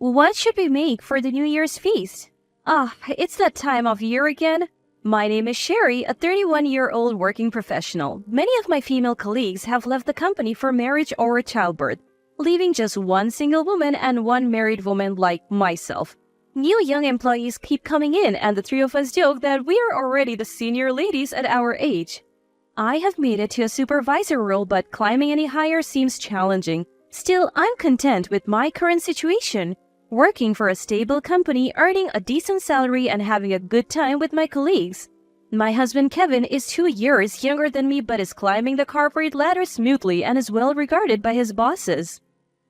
What should we make for the New Year's feast? It's that time of year again. My name is Sherry, a 31-year-old working professional. Many of my female colleagues have left the company for marriage or childbirth, leaving just one single woman and one married woman like myself. New young employees keep coming in, and the three of us joke that we are already the senior ladies at our age. I have made it to a supervisor role, but climbing any higher seems challenging. Still, I'm content with my current situation, working for a stable company, earning a decent salary, and having a good time with my colleagues. My husband Kevin is 2 years younger than me but is climbing the corporate ladder smoothly and is well regarded by his bosses.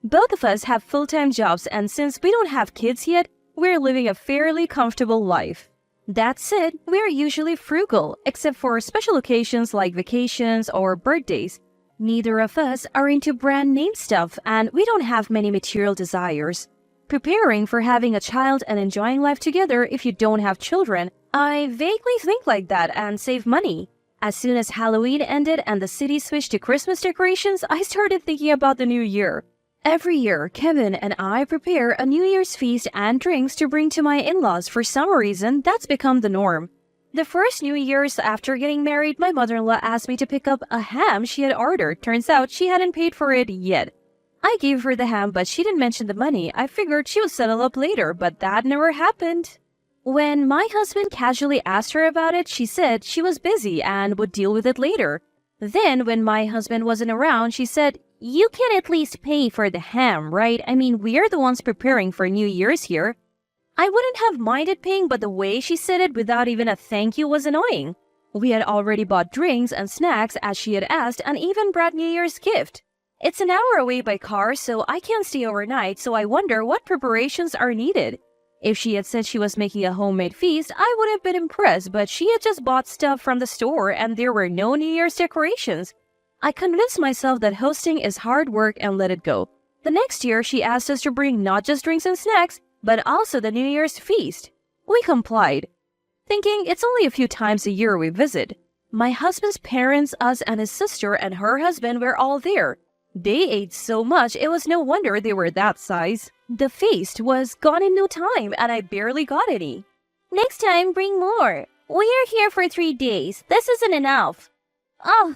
Both of us have full-time jobs, and since we don't have kids yet, we're living a fairly comfortable life. That said, we're usually frugal, except for special occasions like vacations or birthdays. Neither of us are into brand name stuff, and we don't have many material desires. Preparing for having a child and enjoying life together if you don't have children, I vaguely think like that and save money. As soon as Halloween ended and the city switched to Christmas decorations, I started thinking about the new year. Every year, Kevin and I prepare a New Year's feast and drinks to bring to my in-laws. For some reason, that's become the norm. The first New Year's after getting married, my mother-in-law asked me to pick up a ham she had ordered. Turns out she hadn't paid for it yet. I gave her the ham, but she didn't mention the money. I figured she would settle up later, but that never happened. When my husband casually asked her about it, she said she was busy and would deal with it later. Then, when my husband wasn't around, she said, "You can at least pay for the ham, right? I mean, we're the ones preparing for New Year's here." I wouldn't have minded paying, but the way she said it without even a thank you was annoying. We had already bought drinks and snacks as she had asked, and even brought New Year's gift. It's an hour away by car, so I can't stay overnight, so I wonder what preparations are needed. If she had said she was making a homemade feast, I would have been impressed, but she had just bought stuff from the store and there were no New Year's decorations. I convinced myself that hosting is hard work and let it go. The next year, she asked us to bring not just drinks and snacks, but also the New Year's feast. We complied, thinking it's only a few times a year we visit. My husband's parents, us, and his sister and her husband were all there. They ate so much, it was no wonder they were that size. The feast was gone in no time, and I barely got any. Next time, bring more. We are here for 3 days. This isn't enough. Oh,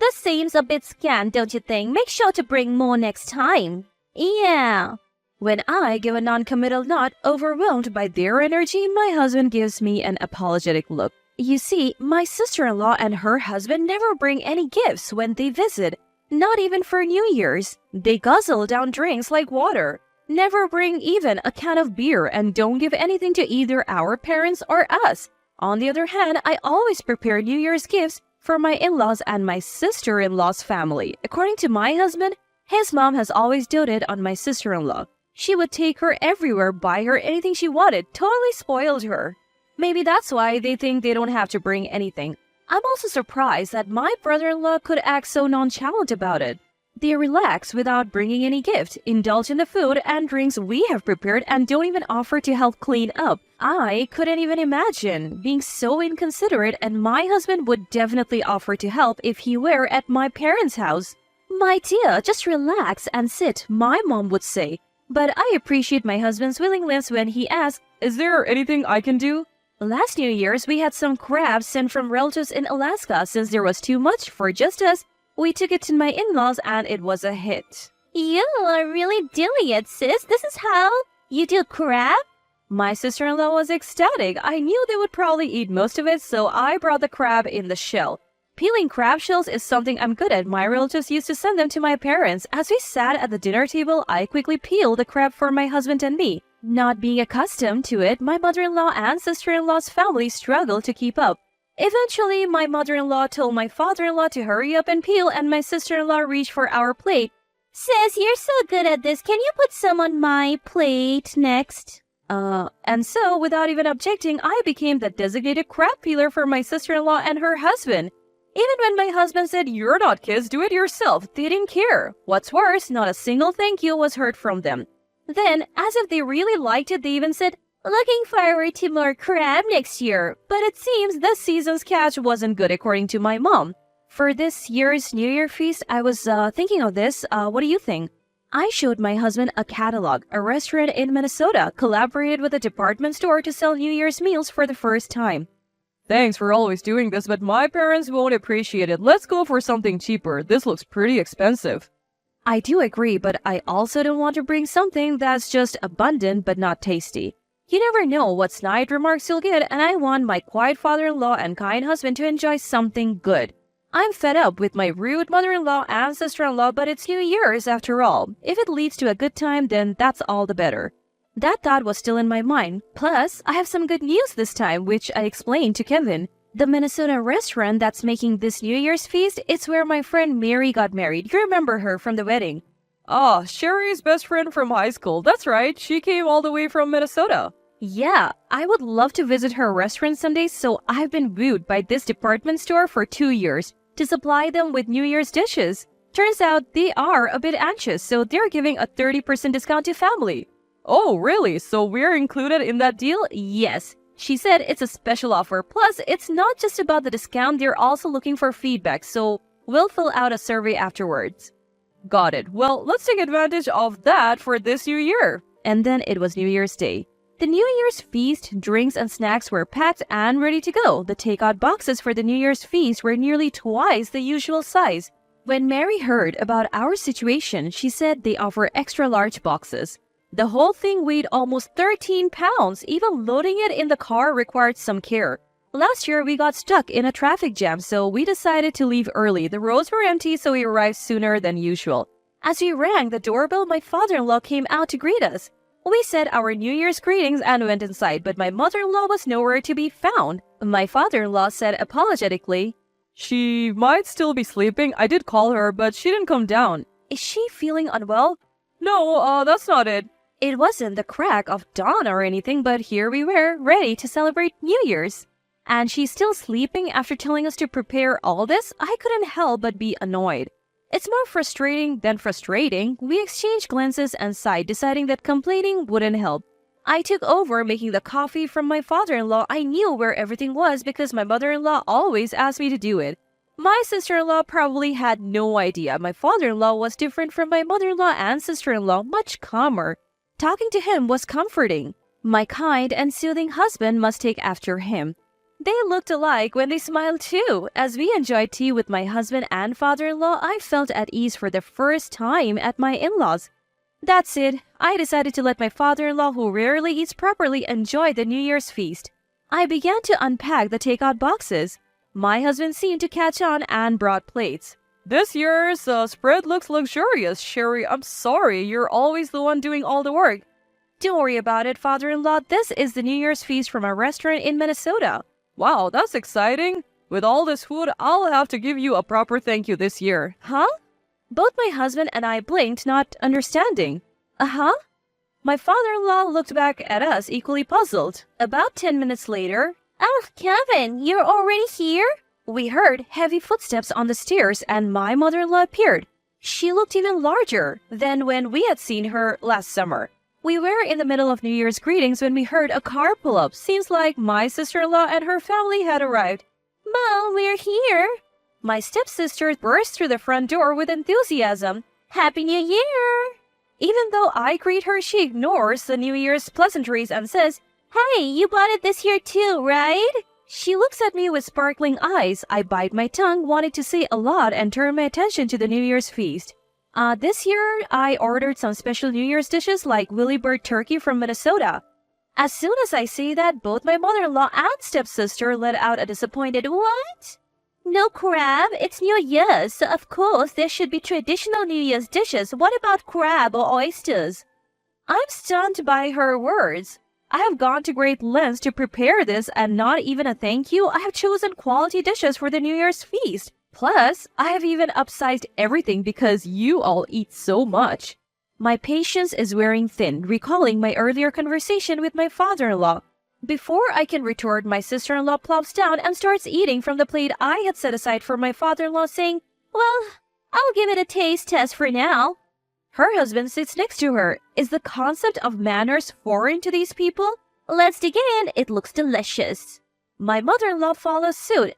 this seems a bit scant, don't you think? Make sure to bring more next time. Yeah. When I give a non-committal nod, overwhelmed by their energy, my husband gives me an apologetic look. You see, my sister-in-law and her husband never bring any gifts when they visit. Not even for New Year's. They guzzle down drinks like water. Never bring even a can of beer and don't give anything to either our parents or us. On the other hand, I always prepare New Year's gifts for my in-laws and my sister-in-law's family. According to my husband, his mom has always doted on my sister-in-law. She would take her everywhere, buy her anything she wanted, totally spoiled her. Maybe that's why they think they don't have to bring anything. I'm also surprised that my brother-in-law could act so nonchalant about it. They relax without bringing any gift, indulge in the food and drinks we have prepared, and don't even offer to help clean up. I couldn't even imagine being so inconsiderate, and my husband would definitely offer to help if he were at my parents' house. "My dear, just relax and sit," my mom would say. But I appreciate my husband's willingness when he asks, "Is there anything I can do?" Last New Year's, we had some crabs sent from relatives in Alaska. Since there was too much for just us, we took it to my in-laws and it was a hit. You are really doing it, sis. This is how you do crab? My sister-in-law was ecstatic. I knew they would probably eat most of it, so I brought the crab in the shell. Peeling crab shells is something I'm good at. My relatives used to send them to my parents. As we sat at the dinner table, I quickly peeled the crab for my husband and me. Not being accustomed to it, my mother-in-law and sister-in-law's family struggled to keep up. Eventually, my mother-in-law told my father-in-law to hurry up and peel, and my sister-in-law reached for our plate. "Sis, you're so good at this. Can you put some on my plate next?" And so, without even objecting, I became the designated crab peeler for my sister-in-law and her husband. Even when my husband said, "You're not kids, do it yourself," they didn't care. What's worse, not a single thank you was heard from them. Then, as if they really liked it, they even said, "Looking forward to more crab next year." But it seems this season's catch wasn't good, according to my mom. For this year's New Year feast, I was thinking of this. What do you think? I showed my husband a catalog. A restaurant in Minnesota collaborated with a department store to sell New Year's meals for the first time. Thanks for always doing this, but my parents won't appreciate it. Let's go for something cheaper. This looks pretty expensive. I do agree, but I also don't want to bring something that's just abundant but not tasty. You never know what snide remarks you'll get, and I want my quiet father-in-law and kind husband to enjoy something good. I'm fed up with my rude mother-in-law and sister-in-law, but it's New Year's after all. If it leads to a good time, then that's all the better. That thought was still in my mind. Plus, I have some good news this time, which I explained to Kevin. The Minnesota restaurant that's making this New Year's feast, it's where my friend Mary got married. You remember her from the wedding. Oh, Sherry's best friend from high school. That's right. She came all the way from Minnesota. Yeah, I would love to visit her restaurant someday, so I've been wooed by this department store for 2 years to supply them with New Year's dishes. Turns out they are a bit anxious, so they're giving a 30% discount to family. Oh, really? So we're included in that deal? Yes. She said it's a special offer. Plus, it's not just about the discount, they're also looking for feedback, so we'll fill out a survey afterwards. Got it. Well, let's take advantage of that for this new year. And then it was New Year's Day. The New Year's feast, drinks and snacks were packed and ready to go. The takeout boxes for the New Year's feast were nearly twice the usual size. When Mary heard about our situation, she said they offer extra large boxes. The whole thing weighed almost 13 pounds. Even loading it in the car required some care. Last year, we got stuck in a traffic jam, so we decided to leave early. The roads were empty, so we arrived sooner than usual. As we rang the doorbell, my father-in-law came out to greet us. We said our New Year's greetings and went inside, but my mother-in-law was nowhere to be found. My father-in-law said apologetically, "She might still be sleeping. I did call her, but she didn't come down." Is she feeling unwell? No, that's not it. It wasn't the crack of dawn or anything, but here we were, ready to celebrate New Year's. And she's still sleeping after telling us to prepare all this? I couldn't help but be annoyed. It's more frustrating than frustrating. We exchanged glances and sighed, deciding that complaining wouldn't help. I took over making the coffee from my father-in-law. I knew where everything was because my mother-in-law always asked me to do it. My sister-in-law probably had no idea. My father-in-law was different from my mother-in-law and sister-in-law, much calmer. Talking to him was comforting. My kind and soothing husband must take after him. They looked alike when they smiled too. As we enjoyed tea with my husband and father-in-law, I felt at ease for the first time at my in-laws. That's it. I decided to let my father-in-law, who rarely eats properly, enjoy the New Year's feast. I began to unpack the takeout boxes. My husband seemed to catch on and brought plates. This year's spread looks luxurious, Sherry. I'm sorry, you're always the one doing all the work. Don't worry about it, father-in-law. This is the New Year's feast from a restaurant in Minnesota. Wow, that's exciting. With all this food, I'll have to give you a proper thank you this year. Huh? Both my husband and I blinked, not understanding. Uh-huh? My father-in-law looked back at us, equally puzzled. About 10 minutes later, Oh, Kevin, you're already here? we heard heavy footsteps on the stairs and my mother-in-law appeared. She looked even larger than when we had seen her last summer. We were in the middle of New Year's greetings when we heard a car pull up. Seems like my sister-in-law and her family had arrived. Mom, we're here. My stepsister burst through the front door with enthusiasm. Happy New Year! Even though I greet her, she ignores the New Year's pleasantries and says, Hey, you bought it this year too, right? She looks at me with sparkling eyes. I bite my tongue, wanted to say a lot and turn my attention to the New Year's feast. This year, I ordered some special New Year's dishes like Willy Bird turkey from Minnesota. As soon as I say that, both my mother-in-law and stepsister let out a disappointed, "What?" No crab? It's New Year's, so of course there should be traditional New Year's dishes. What about crab or oysters? I'm stunned by her words. I have gone to great lengths to prepare this and not even a thank you. I have chosen quality dishes for the New Year's feast. Plus, I have even upsized everything because you all eat so much. My patience is wearing thin, recalling my earlier conversation with my father-in-law. Before I can retort, my sister-in-law plops down and starts eating from the plate I had set aside for my father-in-law, saying, Well, I'll give it a taste test for now. Her husband sits next to her. Is the concept of manners foreign to these people? Let's dig in. It looks delicious. My mother-in-law follows suit.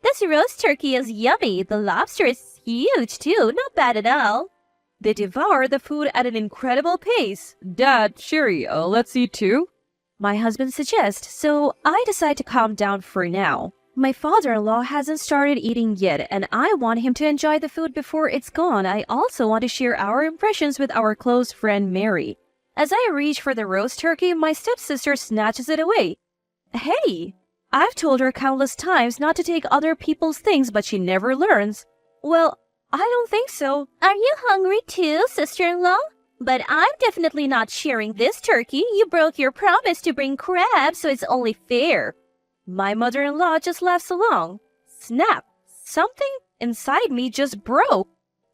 This roast turkey is yummy. The lobster is huge too. Not bad at all. They devour the food at an incredible pace. Dad, Sherry, let's eat too? My husband suggests, so I decide to calm down for now. My father-in-law hasn't started eating yet, and I want him to enjoy the food before it's gone. I also want to share our impressions with our close friend Mary. As I reach for the roast turkey, my stepsister snatches it away. Hey! I've told her countless times not to take other people's things, but she never learns. Well, I don't think so. Are you hungry too, sister-in-law? But I'm definitely not sharing this turkey. You broke your promise to bring crabs, so it's only fair. My mother-in-law just laughs along. Snap! Something inside me just broke.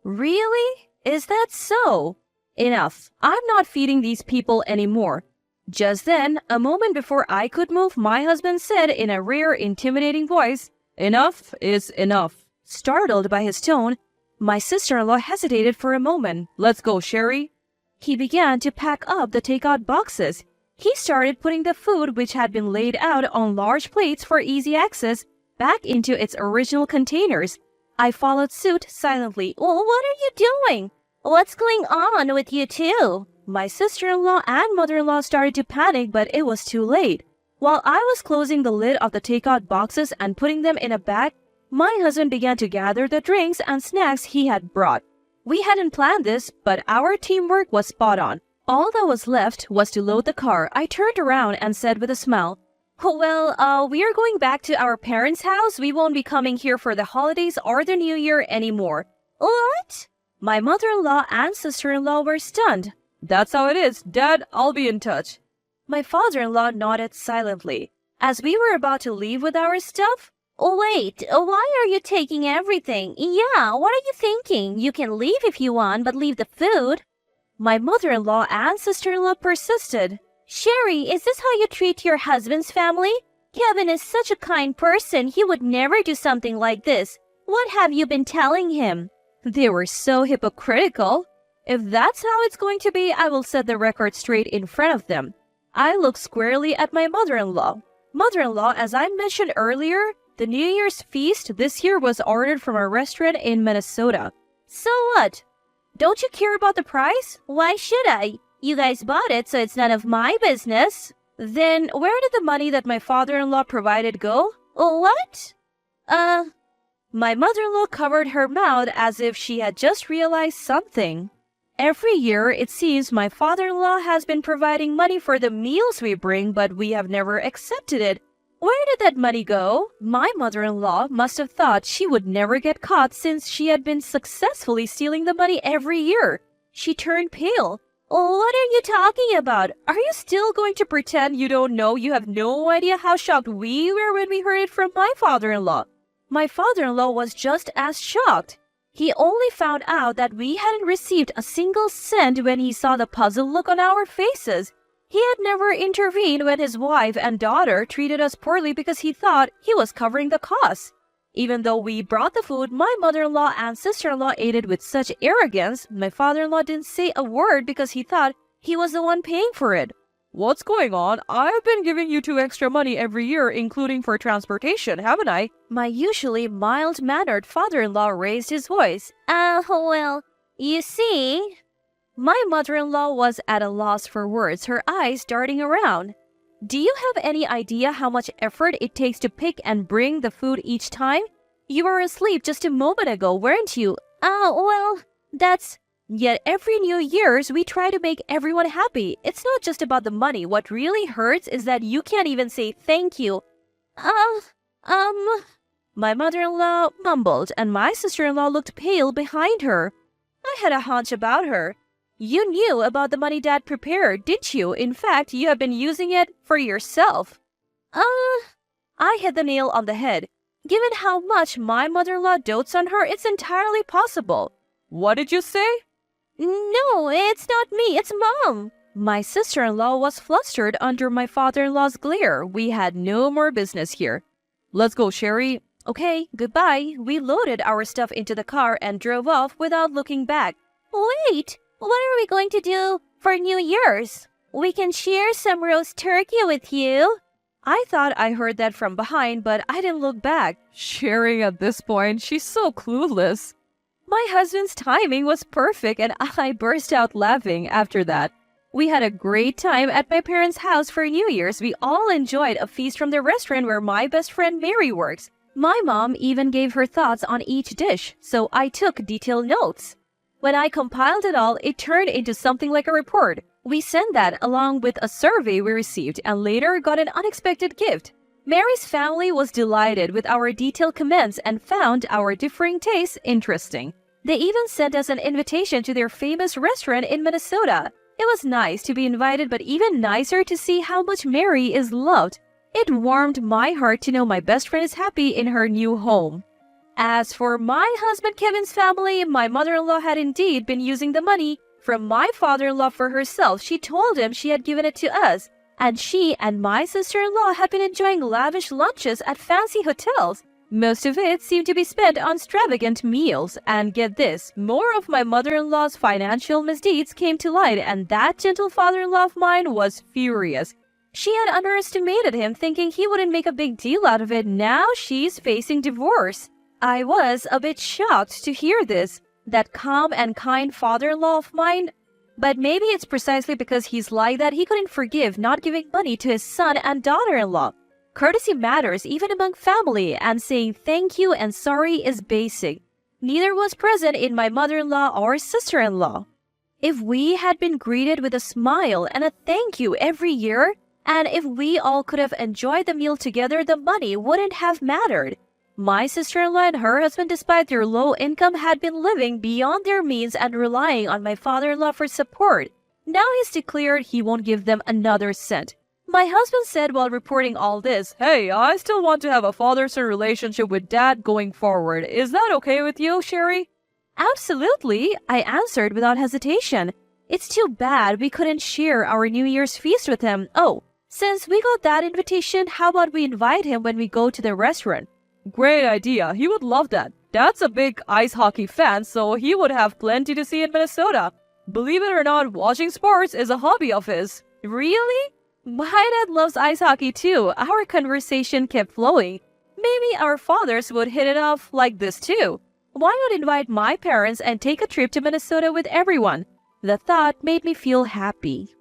Really? Is that so? Enough. I'm not feeding these people anymore. Just then, a moment before I could move, my husband said in a rare, intimidating voice, "Enough is enough." Startled by his tone, my sister-in-law hesitated for a moment. "Let's go, Sherry." He began to pack up the takeout boxes. He started putting the food, which had been laid out on large plates for easy access, back into its original containers. I followed suit silently. Well, what are you doing? What's going on with you two? My sister-in-law and mother-in-law started to panic, but it was too late. While I was closing the lid of the takeout boxes and putting them in a bag, my husband began to gather the drinks and snacks he had brought. We hadn't planned this, but our teamwork was spot on. All that was left was to load the car. I turned around and said with a smile, "Well, we are going back to our parents' house. We won't be coming here for the holidays or the New Year anymore." What? My mother-in-law and sister-in-law were stunned. "That's how it is. Dad, I'll be in touch." My father-in-law nodded silently. As we were about to leave with our stuff, Wait, why are you taking everything? Yeah, what are you thinking? You can leave if you want, but leave the food. My mother-in-law and sister-in-law persisted. Sherry, is this how you treat your husband's family? Kevin is such a kind person. He would never do something like this. What have you been telling him? They were so hypocritical. If that's how it's going to be, I will set the record straight in front of them. I looked squarely at my mother-in-law. Mother-in-law, as I mentioned earlier, the New Year's feast this year was ordered from a restaurant in Minnesota. So what? Don't you care about the price? Why should I? You guys bought it, so it's none of my business. Then where did the money that my father-in-law provided go? What? My mother-in-law covered her mouth as if she had just realized something. Every year, it seems my father-in-law has been providing money for the meals we bring, but we have never accepted it. Where did that money go? My mother-in-law must have thought she would never get caught since she had been successfully stealing the money every year. She turned pale. What are you talking about? Are you still going to pretend you don't know? You have no idea how shocked we were when we heard it from my father-in-law. My father-in-law was just as shocked. He only found out that we hadn't received a single cent when he saw the puzzled look on our faces. He had never intervened when his wife and daughter treated us poorly because he thought he was covering the costs. Even though we brought the food, my mother-in-law and sister-in-law ate it with such arrogance. My father-in-law didn't say a word because he thought he was the one paying for it. "What's going on? I've been giving you 2 extra money every year, including for transportation, haven't I?" My usually mild-mannered father-in-law raised his voice. Well, you see... My mother-in-law was at a loss for words, her eyes darting around. "Do you have any idea how much effort it takes to pick and bring the food each time? You were asleep just a moment ago, weren't you?" Well, that's... Yet every New Year's, we try to make everyone happy. It's not just about the money. What really hurts is that you can't even say thank you. My mother-in-law mumbled, and my sister-in-law looked pale behind her. I had a hunch about her. "You knew about the money Dad prepared, didn't you? In fact, you have been using it for yourself." I hit the nail on the head. Given how much my mother-in-law dotes on her, it's entirely possible. "What did you say?" No, it's not me, it's Mom. My sister-in-law was flustered under my father-in-law's glare. We had no more business here. "Let's go, Sherry." "Okay, goodbye." We loaded our stuff into the car and drove off without looking back. Wait, what are we going to do for New Year's? We can share some roast turkey with you. I thought I heard that from behind, but I didn't look back. Sherry at this point, she's so clueless. My husband's timing was perfect and I burst out laughing after that. We had a great time at my parents' house for New Year's. We all enjoyed a feast from the restaurant where my best friend Mary works. My mom even gave her thoughts on each dish, so I took detailed notes. When I compiled it all, it turned into something like a report. We sent that along with a survey we received and later got an unexpected gift. Mary's family was delighted with our detailed comments and found our differing tastes interesting. They even sent us an invitation to their famous restaurant in Minnesota. It was nice to be invited, but even nicer to see how much Mary is loved. It warmed my heart to know my best friend is happy in her new home. As for my husband Kevin's family, my mother-in-law had indeed been using the money from my father-in-law for herself. She told him she had given it to us, and she and my sister-in-law had been enjoying lavish lunches at fancy hotels. Most of it seemed to be spent on extravagant meals, and get this, more of my mother-in-law's financial misdeeds came to light, and that gentle father-in-law of mine was furious. She had underestimated him, thinking he wouldn't make a big deal out of it. Now she's facing divorce. I was a bit shocked to hear this, that calm and kind father-in-law of mine. But maybe it's precisely because he's like that he couldn't forgive not giving money to his son and daughter-in-law. Courtesy matters even among family, and saying thank you and sorry is basic. Neither was present in my mother-in-law or sister-in-law. If we had been greeted with a smile and a thank you every year, and if we all could have enjoyed the meal together, the money wouldn't have mattered. My sister-in-law and her husband, despite their low income, had been living beyond their means and relying on my father-in-law for support. Now he's declared he won't give them another cent. My husband said while reporting all this, "Hey, I still want to have a father-son relationship with Dad going forward. Is that okay with you, Sherry?" "Absolutely," I answered without hesitation. "It's too bad we couldn't share our New Year's feast with him. Oh, since we got that invitation, how about we invite him when we go to the restaurant?" "Great idea. He would love that. Dad's a big ice hockey fan, so he would have plenty to see in Minnesota. Believe it or not, watching sports is a hobby of his." "Really? My dad loves ice hockey too." Our conversation kept flowing. Maybe our fathers would hit it off like this too. Why not invite my parents and take a trip to Minnesota with everyone? The thought made me feel happy.